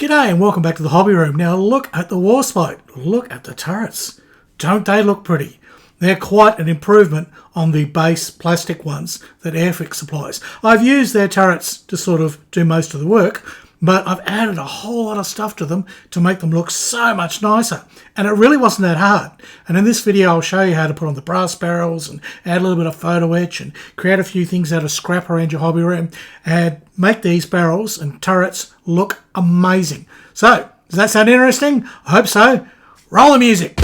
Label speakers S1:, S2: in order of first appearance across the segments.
S1: G'day and welcome back to the hobby room. Now look at the Warspite. Look at the turrets. Don't they look pretty? They're quite an improvement on the base plastic ones that Airfix supplies. I've used their turrets to sort of do most of the work, but I've added a whole lot of stuff to them to make them look so much nicer. And it really wasn't that hard. And in this video I'll show you how to put on the brass barrels and add a little bit of photo etch and create a few things out of scrap around your hobby room and make these barrels and turrets look amazing. So, does that sound interesting? I hope so. Roll the music.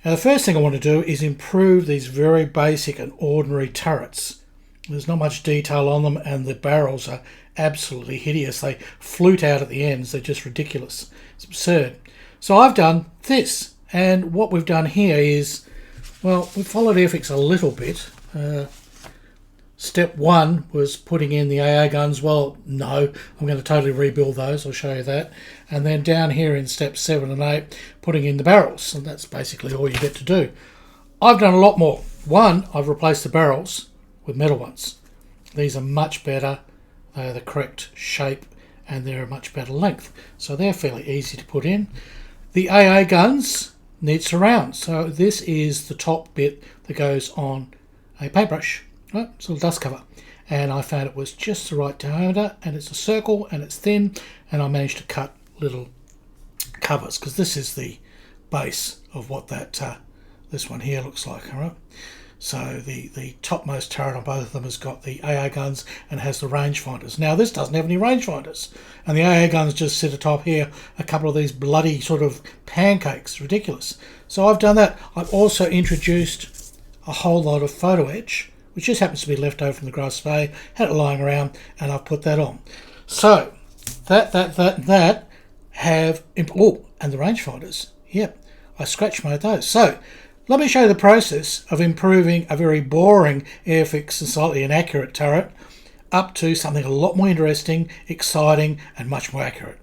S1: Now the first thing I want to do is improve these very basic and ordinary turrets. There's not much detail on them and the barrels are absolutely hideous. They flute out at the ends. They're just ridiculous. It's absurd. So I've done this, and what we've done here is, well, we've followed Airfix a little bit. Step one was putting in the AA guns. Well, no, I'm going to totally rebuild those. I'll show you that. And then down here in step 7 and 8, putting in the barrels. And that's basically all you get to do. I've done a lot more. One, I've replaced the barrels with metal ones. These are much better. They're the correct shape and they're a much better length. So they're fairly easy to put in. The AA guns need surround. So this is the top bit that goes on a paintbrush. Right, it's a little dust cover, and I found it was just the right diameter, and it's a circle and it's thin, and I managed to cut little covers because this is the base of what that this one here looks like. All right, so the topmost turret on both of them has got the AA guns and has the rangefinders. Now this doesn't have any rangefinders, and the AA guns just sit atop here, a couple of these bloody sort of pancakes. Ridiculous. So I've done that. I've also introduced a whole lot of photo etch, which just happens to be left over from the grass bay, had it lying around, and I've put that on. So, that have, oh, and the rangefinders, yep, I scratch made those. So, let me show you the process of improving a very boring Airfix and slightly inaccurate turret up to something a lot more interesting, exciting, and much more accurate.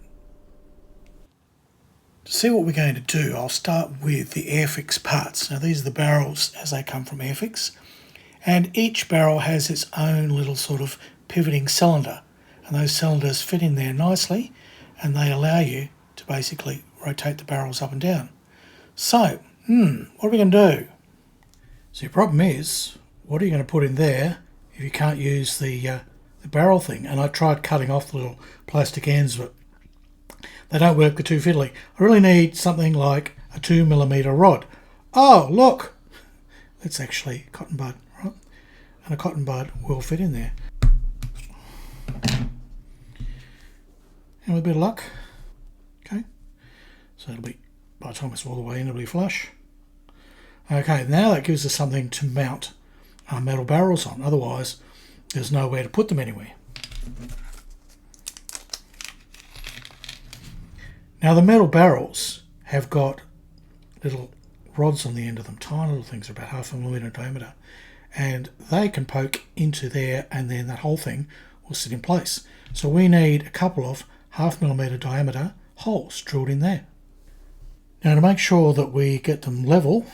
S1: To see what we're going to do, I'll start with the Airfix parts. Now, these are the barrels as they come from Airfix. And each barrel has its own little sort of pivoting cylinder, and those cylinders fit in there nicely and they allow you to basically rotate the barrels up and down. So, what are we going to do? So your problem is, what are you going to put in there if you can't use the barrel thing? And I tried cutting off the little plastic ends, but they don't work, they're too fiddly. I really need something like a 2mm rod. Oh, look! It's actually cotton bud. And a cotton bud will fit in there. And with a bit of luck, okay, so it'll be, by the time it's all the way in, it'll be flush. Okay, now that gives us something to mount our metal barrels on, otherwise there's nowhere to put them anywhere. Now the metal barrels have got little rods on the end of them, tiny little things, about 0.5 mm diameter. And they can poke into there and then that whole thing will sit in place. So we need a couple of 0.5 mm diameter holes drilled in there. Now to make sure that we get them level,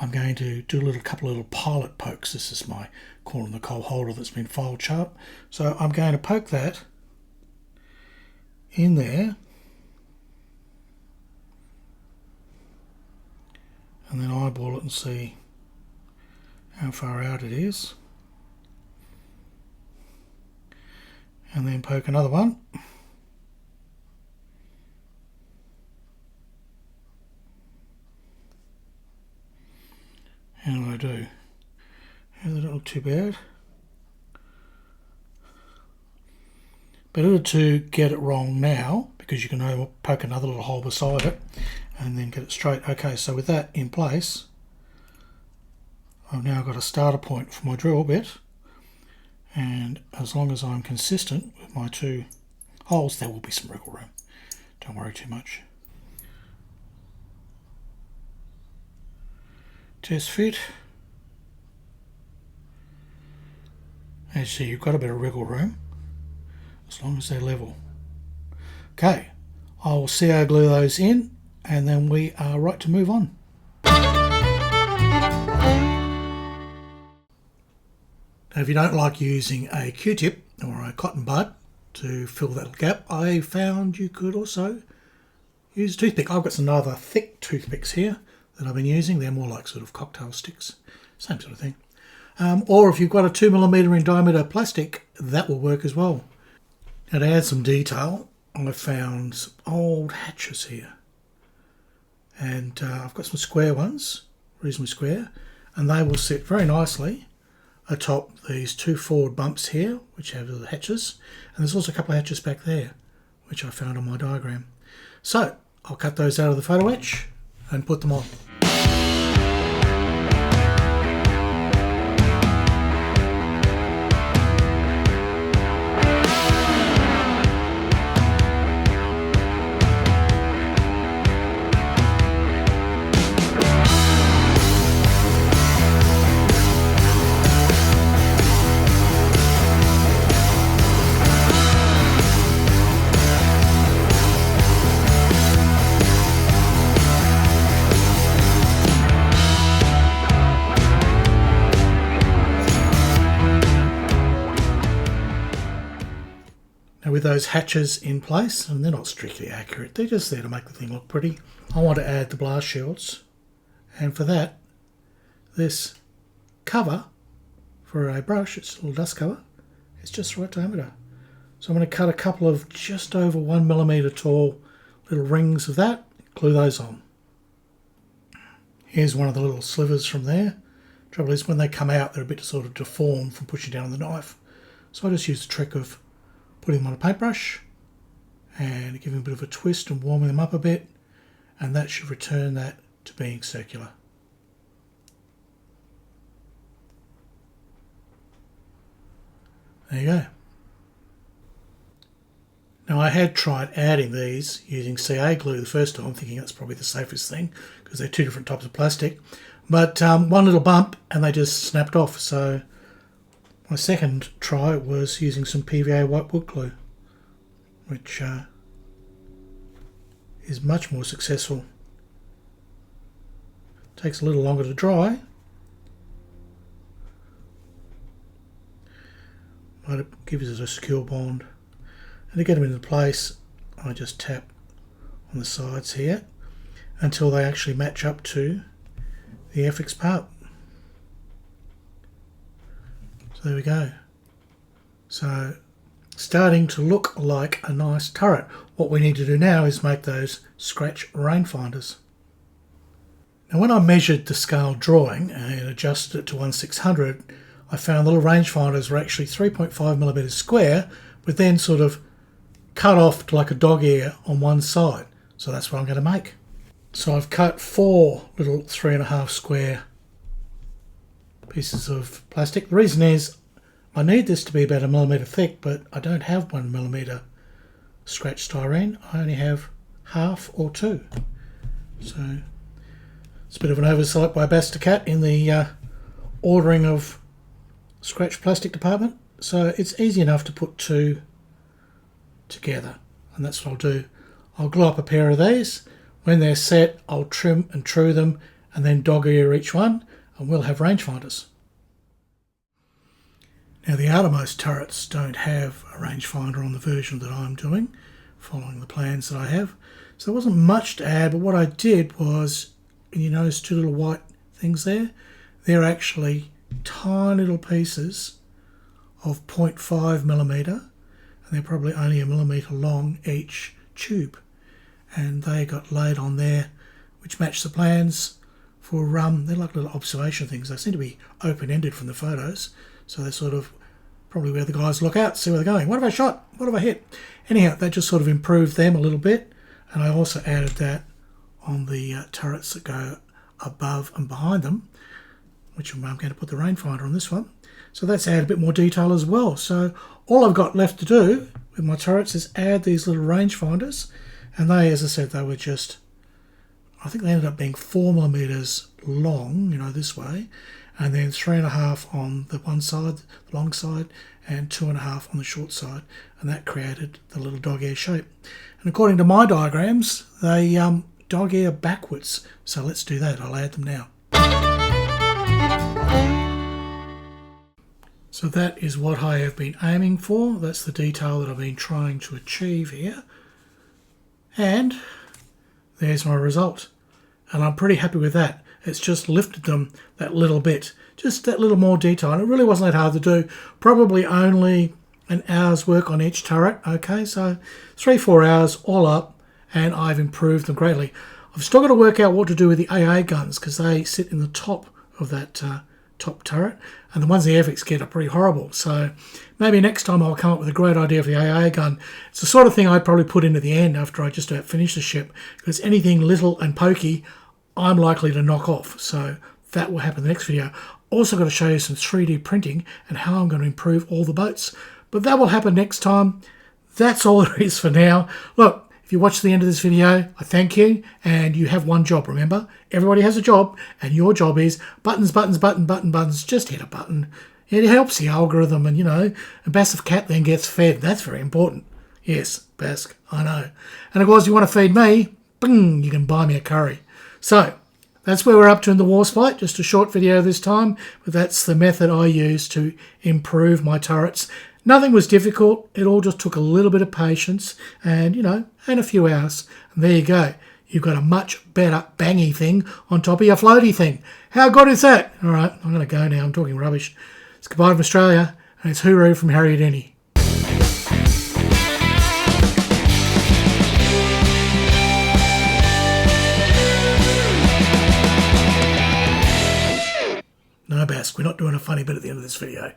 S1: I'm going to do a couple of little pilot pokes. This is my corn on the cob holder that's been filed sharp. So I'm going to poke that in there and then eyeball it and see how far out it is, and then poke another one, how do I do? They don't look too bad. Better to get it wrong now, because you can poke another little hole beside it and then get it straight. Okay, so with that in place, I've now got a starter point for my drill bit, and as long as I'm consistent with my 2 holes, there will be some wriggle room. Don't worry too much. Test fit. As you see, you've got a bit of wriggle room, as long as they're level. Okay, I will CR glue those in, and then we are right to move on. Now, if you don't like using a Q-tip or a cotton bud to fill that gap, I found you could also use a toothpick. I've got some rather thick toothpicks here that I've been using. They're more like sort of cocktail sticks, same sort of thing. Or if you've got a 2mm in diameter plastic, that will work as well. Now, to add some detail, I found some old hatches here. And I've got some square ones, reasonably square, and they will sit very nicely atop these two forward bumps here, which have the hatches. And there's also a couple of hatches back there, which I found on my diagram. So I'll cut those out of the photo etch and put them on. Now, with those hatches in place, and they're not strictly accurate, they're just there to make the thing look pretty, I want to add the blast shields. And for that, this cover for a brush, it's a little dust cover, it's just the right diameter. So I'm going to cut a couple of just over 1mm tall little rings of that, glue those on. Here's one of the little slivers from there. Trouble is, when they come out, they're a bit sort of deformed from pushing down on the knife. So I just use the trick of putting them on a paintbrush and giving a bit of a twist and warming them up a bit, and that should return that to being circular. There you go. Now, I had tried adding these using CA glue the first time, thinking that's probably the safest thing because they're two different types of plastic, but one little bump and they just snapped off. So my second try was using some PVA white wood glue, which is much more successful. Takes a little longer to dry, but it gives it a secure bond. And to get them into place, I just tap on the sides here until they actually match up to the Airfix part. So there we go. So starting to look like a nice turret. What we need to do now is make those scratch rangefinders. Now, when I measured the scale drawing and adjusted it to 1/600, I found the little rangefinders were actually 3.5mm square, but then sort of cut off to like a dog ear on one side. So that's what I'm going to make. So I've cut 4 little 3.5 square pieces of plastic. The reason is I need this to be about 1mm thick, but I don't have 1mm scratch styrene. I only have half or 2. So it's a bit of an oversight by Bastacat in the ordering of scratch plastic department. So it's easy enough to put 2 together, and that's what I'll do. I'll glue up a pair of these. When they're set, I'll trim and true them and then dog ear each one, and we'll have rangefinders. Now, the outermost turrets don't have a rangefinder on the version that I'm doing, following the plans that I have. So there wasn't much to add, but what I did was, and you notice 2 little white things there, they're actually tiny little pieces of 0.5mm, and they're probably only 1mm long each tube. And they got laid on there, which match the plans for, they're like little observation things. They seem to be open-ended from the photos, so they're sort of probably where the guys look out, see where they're going. What have I shot? What have I hit? Anyhow, that just sort of improved them a little bit, and I also added that on the turrets that go above and behind them, which I'm going to put the rangefinder on this one. So that's added a bit more detail as well. So all I've got left to do with my turrets is add these little rangefinders, and they, as I said, they were just, I think they ended up being 4mm long, this way, and then 3.5 on the one side, the long side, and 2.5 on the short side, and that created the little dog ear shape. And according to my diagrams, they dog ear backwards. So let's do that. I'll add them now. So that is what I have been aiming for. That's the detail that I've been trying to achieve here. And there's my result. And I'm pretty happy with that. It's just lifted them that little bit. Just that little more detail. And it really wasn't that hard to do. Probably only an hour's work on each turret. Okay, so 3-4 hours all up. And I've improved them greatly. I've still got to work out what to do with the AA guns because they sit in the top of that top turret, and the ones the Airfix get are pretty horrible. So maybe next time I'll come up with a great idea for the AA gun. It's the sort of thing I'd probably put in at the end after I just about finish the ship, because anything little and pokey I'm likely to knock off. So that will happen in the next video. Also got to show you some 3D printing and how I'm going to improve all the boats, but that will happen next time. That's all there is for now. Look, if you watch the end of this video, I thank you, and you have one job, remember? Everybody has a job, and your job is buttons, buttons, buttons. Just hit a button. It helps the algorithm, and, you know, a Basset cat then gets fed. That's very important. Yes, Bask, I know. And, of course, you want to feed me, bing, you can buy me a curry. So, that's where we're up to in the Warspite. Just a short video this time, but that's the method I use to improve my turrets. Nothing was difficult. It all just took a little bit of patience and, you know, and a few hours. And there you go. You've got a much better bangy thing on top of your floaty thing. How good is that? All right, I'm going to go now. I'm talking rubbish. It's goodbye from Australia, and it's hooroo from Harriet Denny. No, Bask, we're not doing a funny bit at the end of this video.